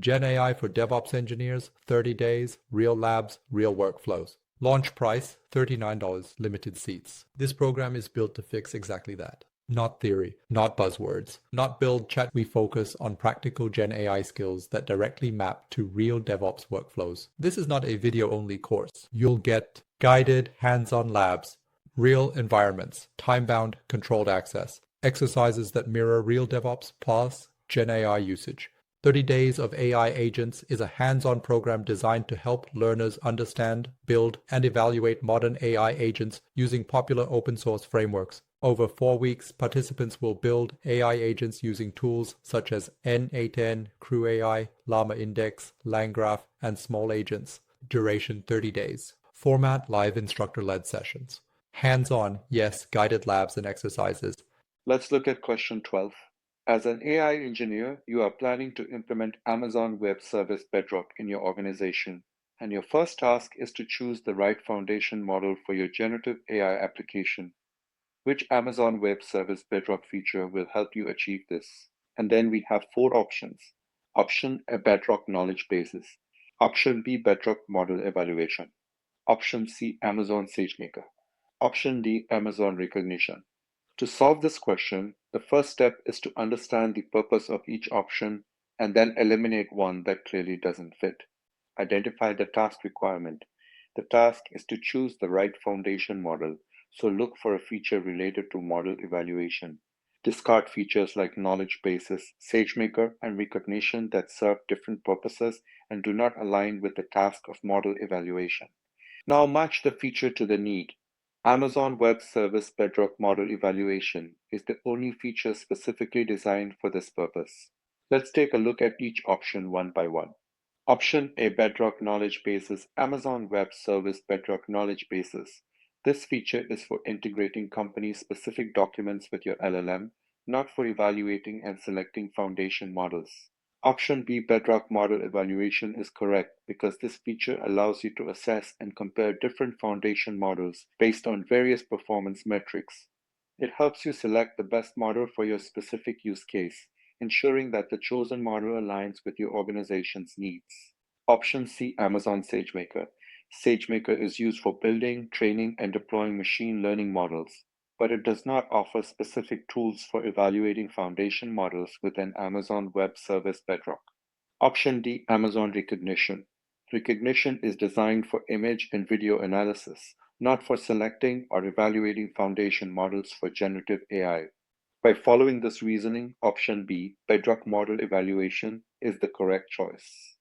GenAI for DevOps engineers, 30 days, real labs, real workflows. Launch price, $39, limited seats. This program is built to fix exactly that. Not theory, not buzzwords, not build chat. We focus on practical GenAI skills that directly map to real DevOps workflows. This is not a video-only course. You'll get guided, hands-on labs, real environments, time-bound, controlled access, exercises that mirror real DevOps plus GenAI usage. 30 Days of AI Agents is a hands-on program designed to help learners understand, build, and evaluate modern AI agents using popular open-source frameworks. Over 4 weeks, participants will build AI agents using tools such as N8N, Crew AI, Llama Index, LangGraph, and Small Agents. Duration 30 days. Format live instructor-led sessions. Hands-on, yes, guided labs and exercises. Let's look at question 12. As an AI engineer, you are planning to implement Amazon Web Service Bedrock in your organization, and your first task is to choose the right foundation model for your generative AI application. Which Amazon Web Service Bedrock feature will help you achieve this? And then we have 4 options. Option A, Bedrock Knowledge Bases. Option B, Bedrock Model Evaluation. Option C, Amazon SageMaker. Option D, Amazon Recognition. To solve this question, the first step is to understand the purpose of each option and then eliminate one that clearly doesn't fit. Identify the task requirement. The task is to choose the right foundation model, so look for a feature related to model evaluation. Discard features like knowledge bases, SageMaker, and recognition that serve different purposes and do not align with the task of model evaluation. Now match the feature to the need. Amazon Web Service Bedrock Model Evaluation is the only feature specifically designed for this purpose. Let's take a look at each option one by one. Option A, Bedrock Knowledge Bases. Amazon Web Service Bedrock Knowledge Bases. This feature is for integrating company-specific documents with your LLM, not for evaluating and selecting foundation models. Option B, Bedrock Model Evaluation, is correct because this feature allows you to assess and compare different foundation models based on various performance metrics. It helps you select the best model for your specific use case, ensuring that the chosen model aligns with your organization's needs. Option C, Amazon SageMaker. SageMaker is used for building, training, and deploying machine learning models, but it does not offer specific tools for evaluating foundation models within Amazon Web Service Bedrock. Option D, Amazon Recognition. Recognition is designed for image and video analysis, not for selecting or evaluating foundation models for generative AI. By following this reasoning, option B, Bedrock Model Evaluation, is the correct choice.